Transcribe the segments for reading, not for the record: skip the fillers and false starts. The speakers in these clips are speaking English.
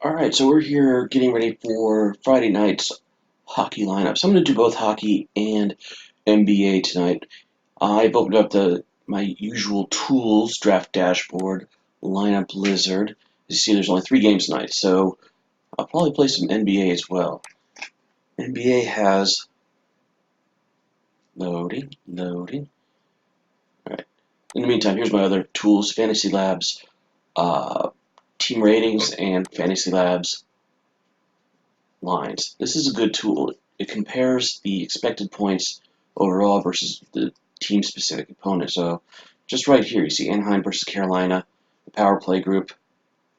All right, so we're here getting ready for Friday night's hockey lineups. I'm going to do both hockey and NBA tonight. I've opened up my usual tools draft dashboard, lineup lizard. As you see, there's only 3 games tonight, so I'll probably play some NBA as well. NBA has loading. All right. In the meantime, here's my other tools: Fantasy Labs, uh, team ratings, and Fantasy Labs lines. This is a good tool. It compares the expected points overall versus the team-specific opponent. So just right here, you see Anaheim versus Carolina, the power play group,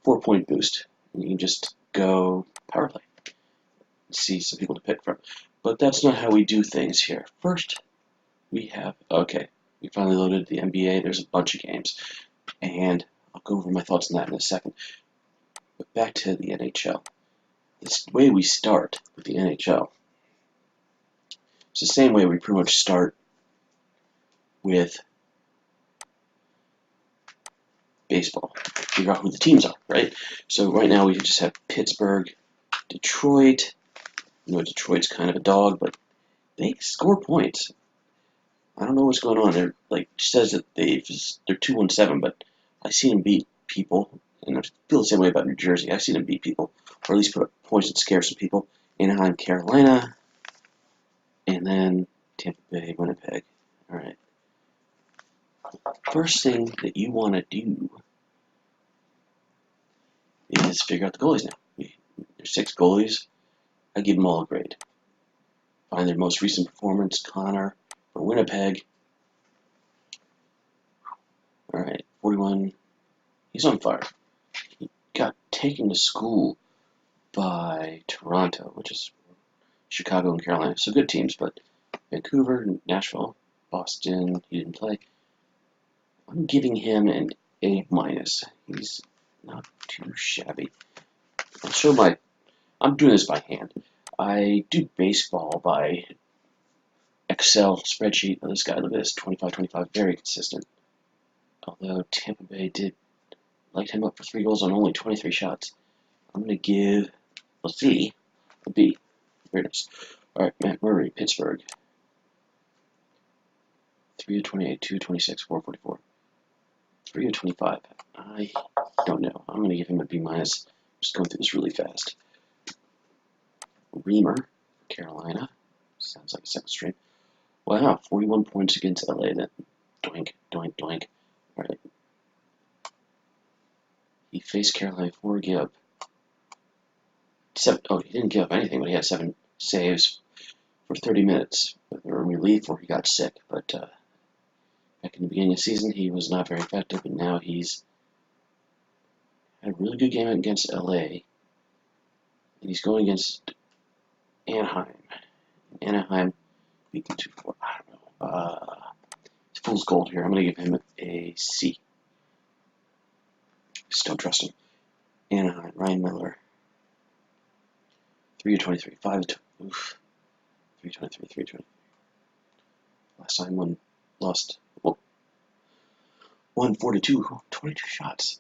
4-point boost. And you can just go power play. See some people to pick from. But that's not how we do things here. First, we finally loaded the NBA. There's a bunch of games. And I'll go over my thoughts on that in a second. But back to the NHL. This way we start with the NHL. It's the same way we pretty much start with baseball. Figure out who the teams are, right? So right now we just have Pittsburgh, Detroit. You know, Detroit's kind of a dog, but they score points. I don't know what's going on. They're like says that they're 2-7, but I've seen them beat people, and I feel the same way about New Jersey. I've seen them beat people, or at least put up points that scare some people. Anaheim, Carolina, and then Tampa Bay, Winnipeg. All right. First thing that you want to do is figure out the goalies now. There's 6 goalies. I give them all a grade. Find their most recent performance. Connor for Winnipeg. All right, 41. He's on fire. He got taken to school by Toronto, which is Chicago and Carolina. So good teams, but Vancouver, Nashville, Boston, he didn't play. I'm giving him an A minus. He's not too shabby. I'm doing this by hand. I do baseball by Excel spreadsheet. Oh, this guy, look at this, 25-25, very consistent. Although Tampa Bay did light him up for 3 goals on only 23 shots. I'm going to give a C, a B. Very nice. All right, Matt Murray, Pittsburgh. 3 of 28, 2 of 26, 4 of 44. 3 of 25. I don't know. I'm going to give him a B minus. Just going through this really fast. Reamer, Carolina. Sounds like a second string. Wow, 41 points against LA then. Doink, doink, doink. All right. He faced Carolina 4, gave up 7. Oh, he didn't give up anything, but he had 7 saves for 30 minutes. They were in relief or he got sick. But back in the beginning of the season, he was not very effective, and now he's had a really good game against LA. And he's going against Anaheim. Anaheim beat them 2-4. I don't know. It's fool's gold here. I'm going to give him a C. Still trust him. Anaheim, Ryan Miller. 3 of 23. 5 of 2. Oof. 3 of 23, 3 of 20. Last time one lost. Well, 142. 22 shots.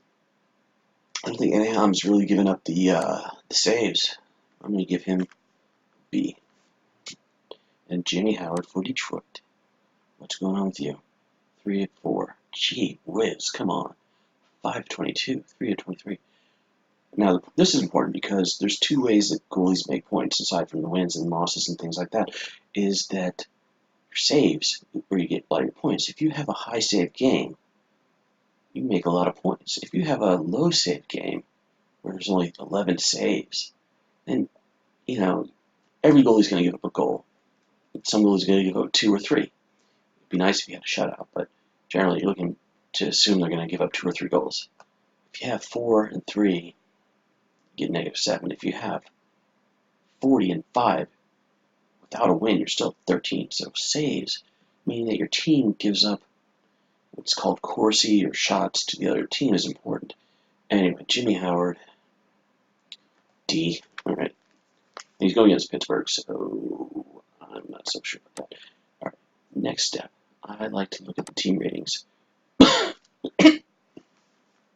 I don't think Anaheim's really given up the saves. I'm going to give him B. And Jimmy Howard for Detroit. What's going on with you? 3 of 4. Gee whiz, come on. 5 of 22. 3 of 23. Now, this is important because there's 2 ways that goalies make points, aside from the wins and losses and things like that, is that your saves, where you get a lot of your points. If you have a high save game, you make a lot of points. If you have a low save game, where there's only 11 saves, then, you know, every goalie's going to give up a goal. Some goalies are going to give up 2 or 3. It'd be nice if you had a shutout, but generally you're looking to assume they're going to give up 2 or 3 goals. If you have 4 and 3, you get -7. If you have 40 and 5, without a win, you're still at 13. So saves, meaning that your team gives up what's called Corsi or shots to the other team, is important. Anyway, Jimmy Howard, D. All right. He's going against Pittsburgh, so I'm not so sure about that. All right. Next step, I like to look at the team ratings.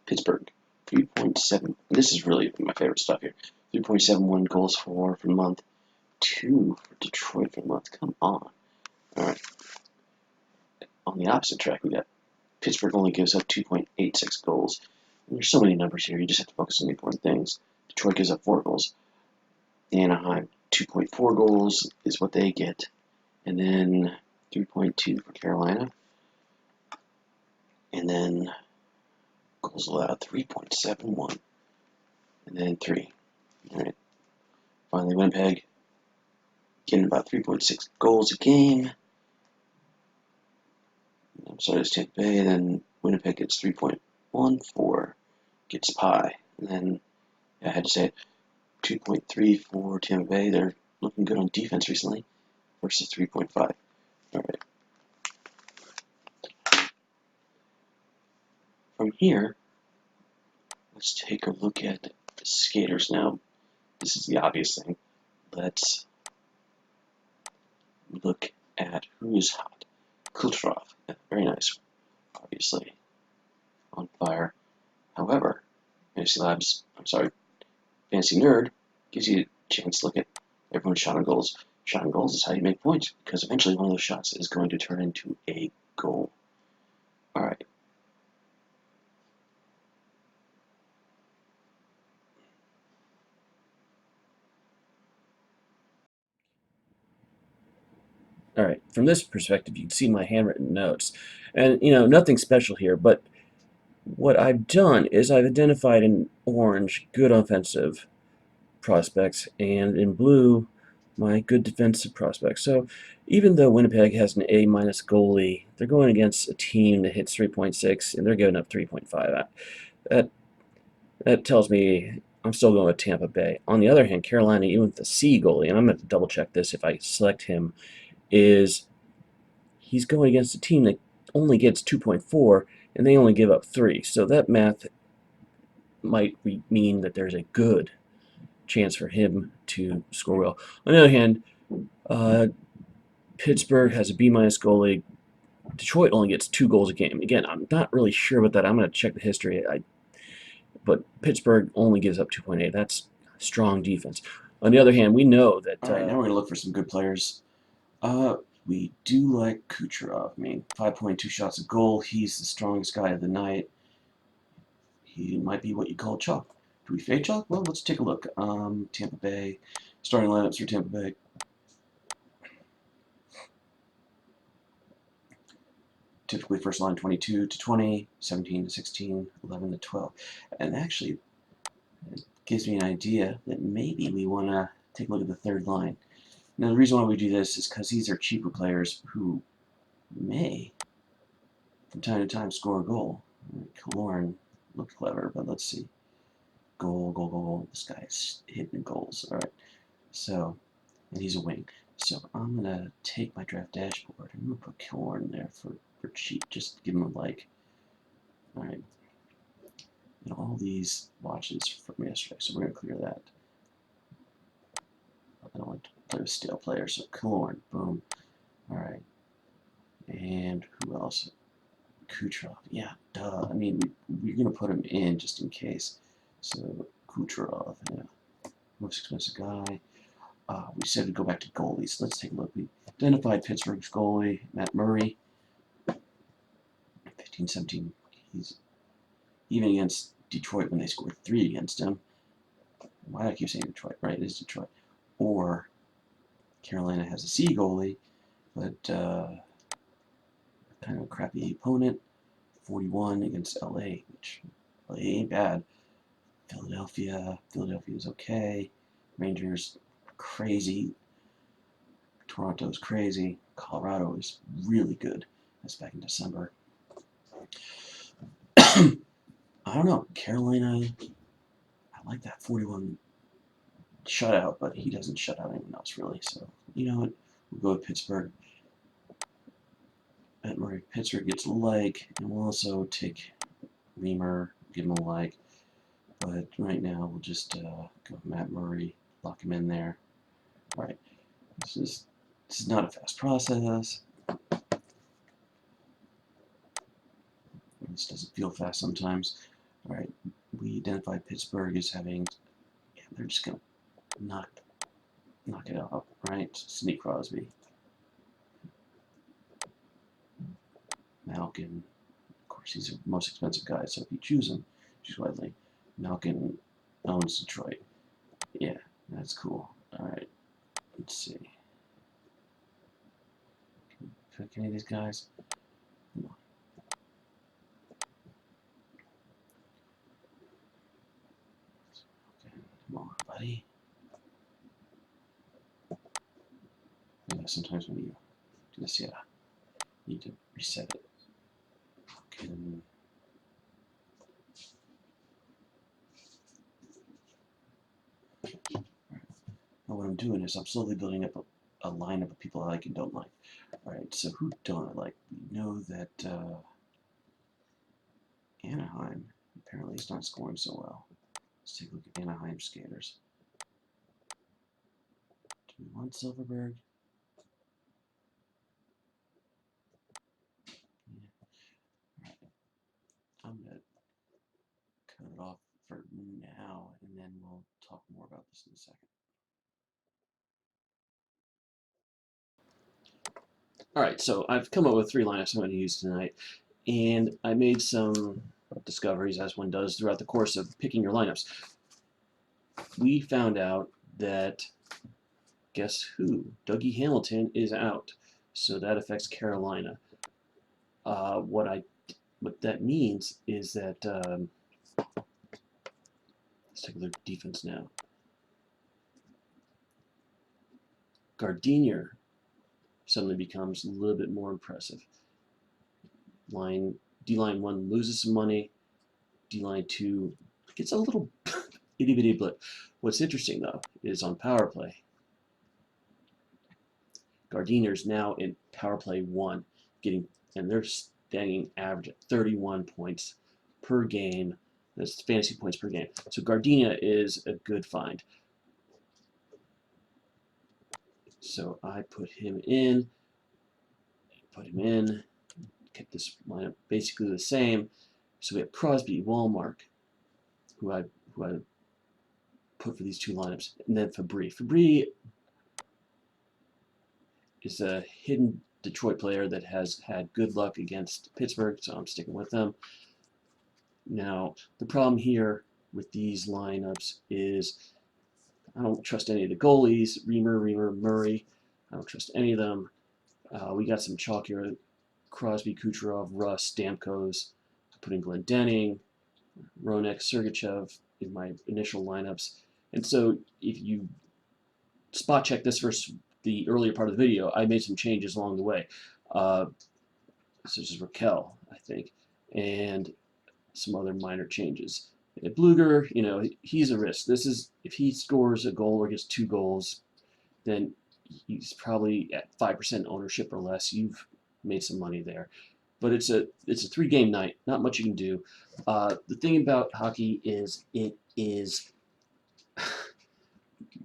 Pittsburgh, 3.7. This is really my favorite stuff here. 3.71 goals for the month. 2 for Detroit for the month. Come on. All right. On the opposite track, we got Pittsburgh only gives up 2.86 goals. And there's so many numbers here. You just have to focus on the important things. Detroit gives up 4 goals. Anaheim 2.4 goals is what they get. And then 3.2 for Carolina. And then goals allowed 3.71. And then 3. All right. Finally, Winnipeg getting about 3.6 goals a game. I'm sorry, it's Tampa Bay. Then Winnipeg gets 3.14, gets Pie. And then I had to say 2.3 for Tampa Bay. They're looking good on defense recently versus 3.5. All right. From here, let's take a look at the skaters now. This is the obvious thing. Let's look at who is hot. Kucherov, very nice, obviously, on fire. However, Fantasy Nerd gives you a chance to look at everyone's shot on goals. Shot on goals is how you make points, because eventually one of those shots is going to turn into a goal. All right. All right, from this perspective, you can see my handwritten notes. And, nothing special here, but what I've done is I've identified in orange good offensive prospects and in blue my good defensive prospects. So even though Winnipeg has an A-minus goalie, they're going against a team that hits 3.6 and they're giving up 3.5. That tells me I'm still going with Tampa Bay. On the other hand, Carolina, even with the C goalie, and I'm going to double check this if I select him, is he's going against a team that only gets 2.4 and they only give up 3. So that math might mean that there's a good chance for him to score well. On the other hand, Pittsburgh has a B-minus goalie. Detroit only gets 2 goals a game. Again, I'm not really sure about that. I'm going to check the history. But Pittsburgh only gives up 2.8. That's strong defense. On the other hand, we know that... All right, now we're going to look for some good players. We do like Kucherov. I mean, 5.2 shots a goal. He's the strongest guy of the night. He might be what you call chalk. Do we fade chalk? Well, let's take a look. Tampa Bay. Starting lineups for Tampa Bay. Typically first line 22 to 20, 17 to 16, 11 to 12. And actually, it gives me an idea that maybe we want to take a look at the third line. Now, the reason why we do this is because these are cheaper players who may, from time to time, score a goal. Killorn looked clever, but let's see. Goal, goal, goal. This guy's hitting goals. All right. So, and he's a wing. So I'm going to take my draft dashboard and I'm going to put Killorn there for cheap. Just give him a like. All right. And all these watches from yesterday, so we're going to clear that. I don't like to play with stale players, so Killorn, boom. All right. And who else? Kucherov. Yeah, duh. I mean, we're going to put him in just in case. So Kucherov, yeah. Most expensive guy. We said to go back to goalies. Let's take a look. We identified Pittsburgh's goalie, Matt Murray. 15-17. He's even against Detroit when they scored 3 against him. Why do I keep saying Detroit? Right, it is Detroit. Or Carolina has a C goalie, but kind of a crappy opponent. 41 against LA, which LA ain't bad. Philadelphia is okay. Rangers crazy. Toronto's crazy. Colorado is really good. That's back in December. I don't know. Carolina, I like that 41 shutout, but he doesn't shut out anyone else really. So, you know what? We'll go with Pittsburgh. Matt Murray. Pittsburgh gets a like, and we'll also take Reamer, give him a like. But right now, we'll just go with Matt Murray, lock him in there. All right. This is not a fast process. This doesn't feel fast sometimes. All right, we we identified Pittsburgh as having, yeah, they're just going to knock it out, right? Sidney Crosby, Malkin. Of course, he's the most expensive guy, so if you choose him, choose widely. Malkin owns Detroit. Yeah, that's cool. All right, let's see. Can we pick any of these guys? Come on. Okay, come on, buddy. Yeah, sometimes when you do this, yeah, you need to reset it. Okay, then. Now what I'm doing is I'm slowly building up a lineup of people I like and don't like. All right, so who don't I like? We know that Anaheim apparently is not scoring so well. Let's take a look at Anaheim skaters. Do we want Silverberg? Yeah. All right. I'm gonna cut it off for now, and then we'll talk more about this in a second. All right, so I've come up with 3 lineups I'm going to use tonight, and I made some discoveries, as one does throughout the course of picking your lineups. We found out that, guess who? Dougie Hamilton is out, so that affects Carolina. What that means is that let's take a look at defense now. Gardiner suddenly becomes a little bit more impressive. D-line 1 loses some money. D-line 2 gets a little itty-bitty blip. What's interesting, though, is on power play, Gardiner's now in power play 1, and they're standing average at 31 points per game. That's fantasy points per game. So Gardiner is a good find. So I put him in, kept this lineup basically the same. So we have Crosby, Walmark, who I put for these 2 lineups, and then Fabry. Fabry is a hidden Detroit player that has had good luck against Pittsburgh, so I'm sticking with them. Now, the problem here with these lineups is I don't trust any of the goalies, Reamer, Murray. I don't trust any of them. We got some chalk here. Crosby, Kucherov, Russ, Stamkos. I put in Glendening, Ronek, Sergachev in my initial lineups. And so if you spot check this versus the earlier part of the video, I made some changes along the way. Such as Raquel, I think, and some other minor changes. Bluger, he's a risk. This is if he scores a goal or gets 2 goals, then he's probably at 5% ownership or less. You've made some money there. But it's a 3-game night. Not much you can do. The thing about hockey is it is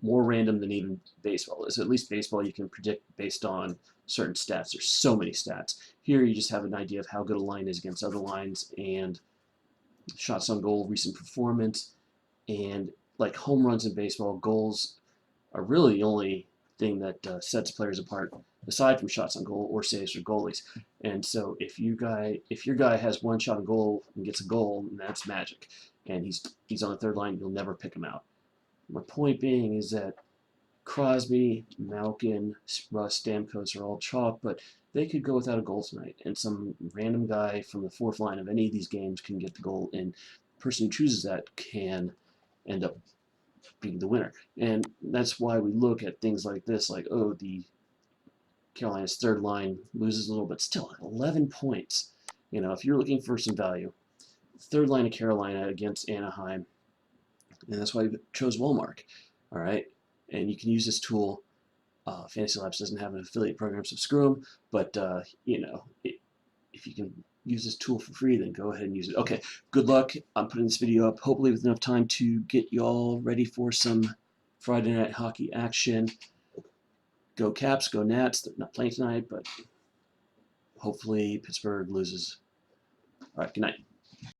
more random than even baseball is. At least baseball you can predict based on certain stats. There's so many stats. Here you just have an idea of how good a line is against other lines and shots on goal, recent performance, and like home runs in baseball, goals are really the only thing that sets players apart aside from shots on goal or saves for goalies. And so if your guy has 1 shot on goal and gets a goal, that's magic. And he's on the 3rd line, you'll never pick him out. My point being is that Crosby, Malkin, Russ, Stamkos are all chalk, but they could go without a goal tonight, and some random guy from the 4th line of any of these games can get the goal, and the person who chooses that can end up being the winner. And that's why we look at things like this, like, oh, the Carolina's 3rd line loses a little, but still 11 points. If you're looking for some value, 3rd line of Carolina against Anaheim, and that's why we chose Walmark. All right, and you can use this tool. Fantasy Labs doesn't have an affiliate program, so screw them. But if you can use this tool for free, then go ahead and use it. Okay, good luck. I'm putting this video up hopefully with enough time to get you all ready for some Friday night hockey action. Go Caps, go Nats. They're not playing tonight, but hopefully Pittsburgh loses. All right, good night.